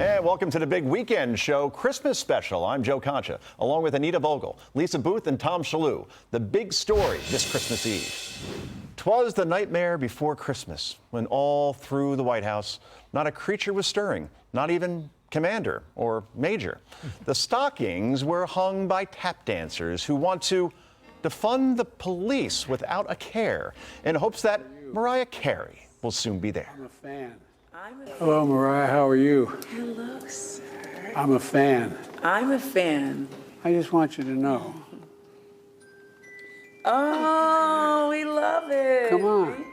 And welcome to the big weekend show, Christmas special. I'm Joe Concha, along with Anita Vogel, Lisa Booth, and Tom Shalhoub. The big story this Christmas Eve. 'Twas the nightmare before Christmas, when all through the White House, not a creature was stirring, not even commander or major. The stockings were hung by tap dancers who want to defund the police without a care, in hopes that Mariah Carey will soon be there. I'm a fan. Hello, Mariah. How are you? Hello, sir. I'm a fan. I'm a fan. I just want you to know. Oh, we love it. Come on.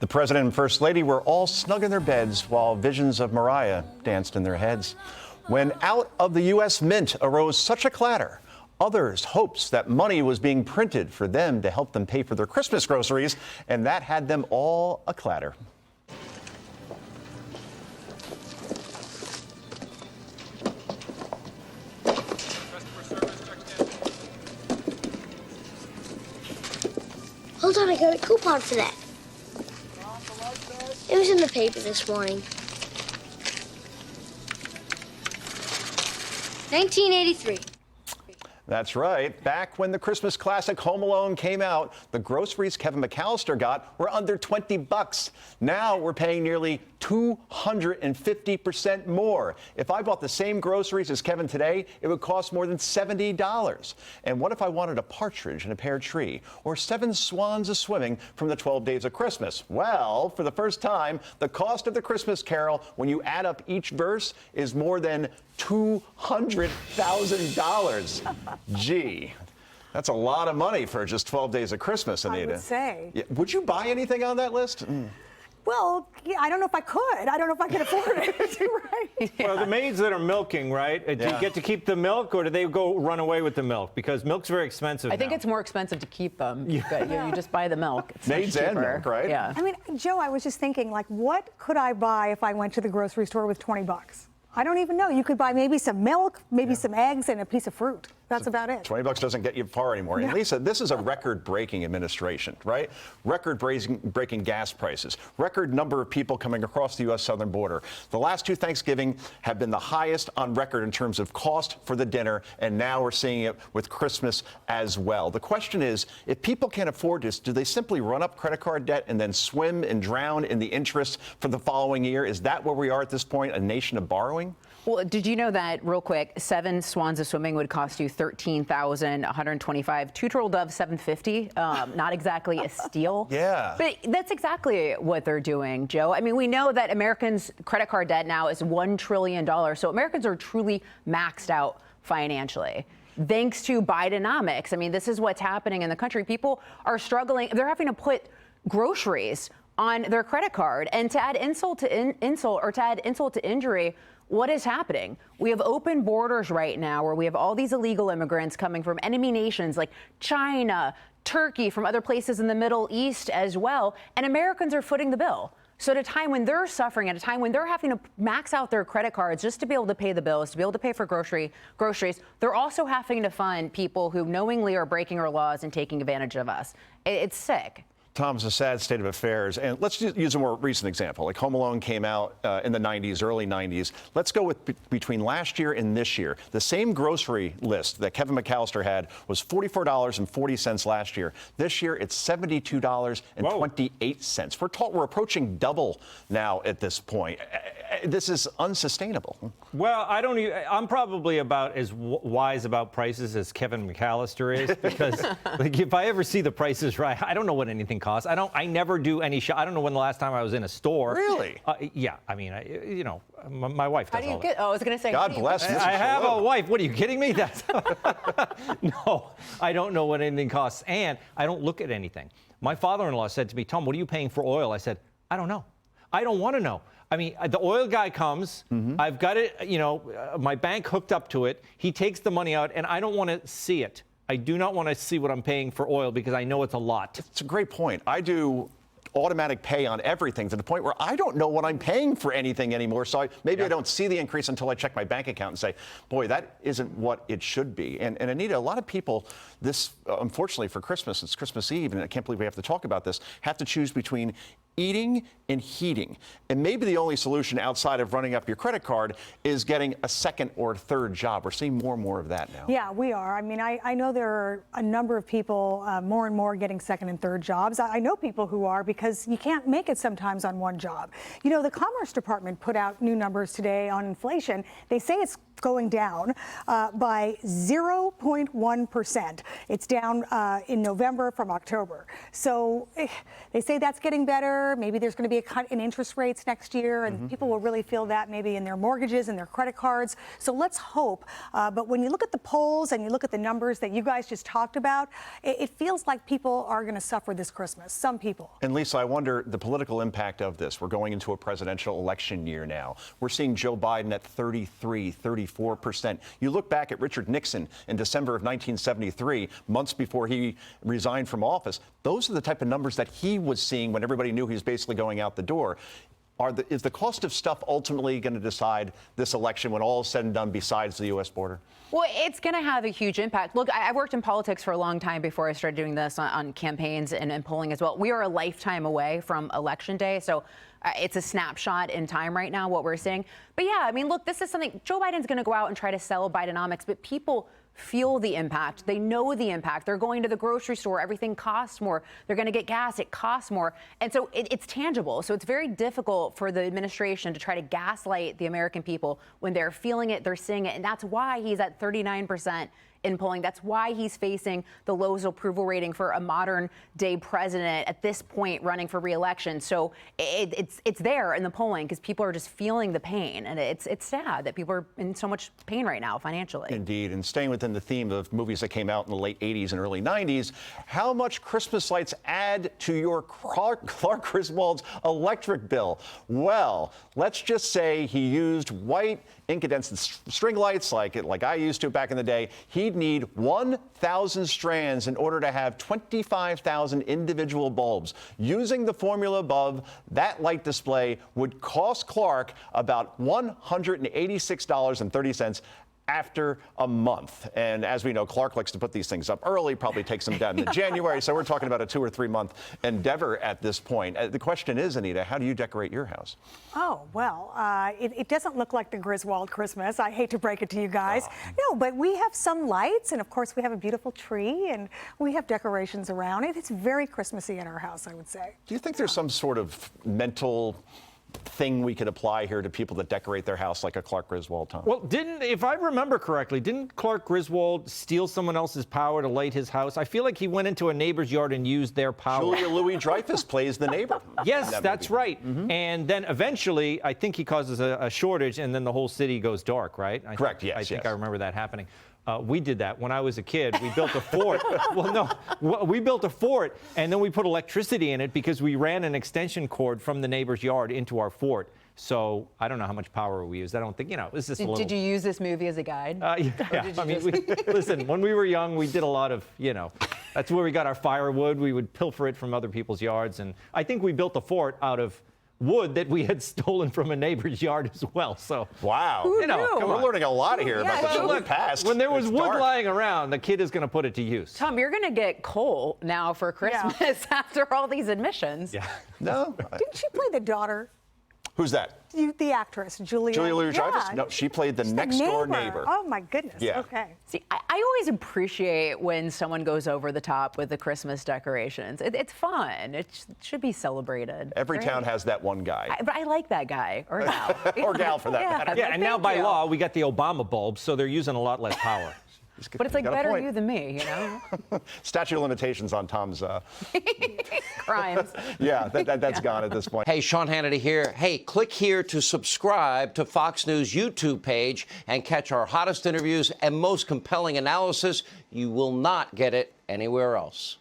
The president and first lady were all snug in their beds while visions of Mariah danced in their heads. When out of the U.S. Mint arose such a clatter, others' hopes that money was being printed for them to help them pay for their Christmas groceries, and that had them all a clatter. Hold on, I got a coupon for that. It was in the paper this morning. 1983. That's right. Back when the Christmas classic Home Alone came out, the groceries Kevin McAllister got were under $20. Now we're paying nearly 250% more. If I bought the same groceries as Kevin today, it would cost more than $70. And what if I wanted a partridge in a pear tree or 7 swans a-swimming from the 12 Days of Christmas? Well, for the first time, the cost of the Christmas Carol, when you add up each verse, is more than $200,000. Gee, that's a lot of money for just 12 Days of Christmas, Anita. I would say. Yeah, would you buy anything on that list? Well, yeah, I don't know if I could. I don't know if I could afford it. Right? Well, the maids that are milking, right? Do you get to keep the milk, or do they go run away with the milk? Because milk's very expensive I think now. it's more expensive to keep them. You just buy the milk. It's Maids much and cheaper. milk, right? Yeah. I mean, Joe, I was just thinking, like, what could I buy if I went to the grocery store with $20? I don't even know. You could buy maybe some milk, maybe some eggs, and a piece of fruit. That's about it. $20 doesn't get you far anymore. And Lisa, this is a record-breaking administration, right? Record-breaking gas prices, record number of people coming across the U.S. southern border. The last 2 Thanksgiving have been the highest on record in terms of cost for the dinner, and now we're seeing it with Christmas as well. The question is, if people can't afford this, do they simply run up credit card debt and then swim and drown in the interest for the following year? Is that where we are at this point, a nation of borrowing? Well, did you know that, real quick, 7 swans of swimming would cost you $13,125, 2 turtle doves, $750. Not exactly a steal. Yeah. But that's exactly what they're doing, Joe. I mean, we know that Americans' credit card debt now is $1 trillion. So Americans are truly maxed out financially. Thanks to Bidenomics. I mean, this is what's happening in the country. People are struggling. They're having to put groceries on their credit card. And to add insult to injury, what is happening? We have open borders right now where we have all these illegal immigrants coming from enemy nations like China, Turkey, from other places in the Middle East as well, and Americans are footing the bill. So at a time when they're suffering, at a time when they're having to max out their credit cards just to be able to pay the bills, to be able to pay for groceries, they're also having to fund people who knowingly are breaking our laws and taking advantage of us. It's sick. Tom, it's a sad state of affairs. And let's just use a more recent example. Like Home Alone came out in the 90s, early 90s. Let's go with between last year and this year. The same grocery list that Kevin McAllister had was $44.40 last year. This year, it's $72.28. We're approaching double now at this point. This is unsustainable. Well, I'm probably about as wise about prices as Kevin McAllister is, because like, if I ever see the prices right, I don't know what anything costs. I never do any I don't know when the last time I was in a store. Really? Yeah. I mean, my wife does. How do you get? Oh, I was going to say. God bless. I have a wife. What are you kidding me? No, I don't know what anything costs, and I don't look at anything. My father-in-law said to me, "Tom, what are you paying for oil?" I said, "I don't know. I don't want to know." I mean, the oil guy comes, I've got it, my bank hooked up to it. He takes the money out, and I don't want to see it. I do not want to see what I'm paying for oil because I know it's a lot. It's a great point. I do automatic pay on everything to the point where I don't know what I'm paying for anything anymore. So maybe I don't see the increase until I check my bank account and say, boy, that isn't what it should be. And Anita, a lot of people, unfortunately for Christmas, it's Christmas Eve, and I can't believe we have to talk about this, have to choose between eating and heating. And maybe the only solution outside of running up your credit card is getting a second or third job. We're seeing more and more of that now. Yeah, we are. I mean, I know there are a number of people more and more getting second and third jobs. I know people who are, because you can't make it sometimes on one job. You know, the Commerce Department put out new numbers today on inflation. They say it's going down by 0.1%. It's down in November from October. So they say that's getting better. Maybe there's going to be a cut in interest rates next year, and people will really feel that maybe in their mortgages and their credit cards. So let's hope. But when you look at the polls and you look at the numbers that you guys just talked about, it feels like people are going to suffer this Christmas. Some people. And Lisa, I wonder the political impact of this. We're going into a presidential election year now. We're seeing Joe Biden at 34%. You look back at Richard Nixon in December of 1973, months before he resigned from office. Those are the type of numbers that he was seeing when everybody knew he was basically going out the door. Is the cost of stuff ultimately going to decide this election when all is said and done besides the U.S. border? Well, it's going to have a huge impact. Look, I worked in politics for a long time before I started doing this on campaigns and polling as well. We are a lifetime away from Election Day, so it's a snapshot in time right now, what we're seeing. But yeah, I mean, look, this is something, Joe Biden's going to go out and try to sell Bidenomics, but people feel the impact. They know the impact. They're going to the grocery store. Everything costs more. They're going to get gas. It costs more. And so it's tangible. So it's very difficult for the administration to try to gaslight the American people when they're feeling it, they're seeing it. And that's why he's at 39% in polling. That's why he's facing the lowest approval rating for a modern day president at this point running for re-election. So it's there in the polling because people are just feeling the pain. And it's sad that people are in so much pain right now financially. Indeed. And staying within the theme of movies that came out in the late 80s and early 90s, how much Christmas lights add to your Clark Griswold's electric bill? Well, let's just say he used white incandescent string lights like I used to back in the day. He'd need 1,000 strands in order to have 25,000 individual bulbs. Using the formula above, that light display would cost Clark about $186.30 after a month. And as we know, Clark likes to put these things up early, probably takes them down in January. So we're talking about a 2 or 3 month endeavor at this point. The question is, Anita, how do you decorate your house? Oh, well, it doesn't look like the Griswold Christmas. I hate to break it to you guys. No, but we have some lights, and of course we have a beautiful tree, and we have decorations around it. It's very Christmassy in our house, I would say. Do you think there's some sort of mental thing we could apply here to people that decorate their house like a Clark Griswold, Tom? Well, if I remember correctly, didn't Clark Griswold steal someone else's power to light his house? I feel like he went into a neighbor's yard and used their power. Julia Louis-Dreyfus plays the neighbor. Yes, that's right. Mm-hmm. And then eventually, I think he causes a shortage, and then the whole city goes dark, right? Correct, yes. I think I remember that happening. We did that when I was a kid. We built a fort. We built a fort, and then we put electricity in it because we ran an extension cord from the neighbor's yard into our fort. So I don't know how much power we used. I don't think, it's just a little. Did you use this movie as a guide? Yeah. I mean, listen, when we were young, we did a lot of, that's where we got our firewood. We would pilfer it from other people's yards. And I think we built the fort out of wood that we had stolen from a neighbor's yard as well. So wow, we're learning a lot here about the past. When there was wood lying around, the kid is going to put it to use. Tom, you're going to get coal now for Christmas after all these admissions. Yeah. No. Didn't she play the daughter? Who's that? The actress, Julia Louis-Dreyfus? Yeah. No, she played the next-door neighbor. Oh, my goodness. Yeah. Okay. See, I always appreciate when someone goes over the top with the Christmas decorations. It's fun. It should be celebrated. Every town has that one guy. But I like that guy or gal. Or gal, for that matter. Yeah, and now by law, we got the Obama bulbs, so they're using a lot less power. But it's like better you than me, Statute of limitations on Tom's crimes. Yeah, that's gone at this point. Hey, Sean Hannity here. Hey, click here to subscribe to Fox News YouTube page and catch our hottest interviews and most compelling analysis. You will not get it anywhere else.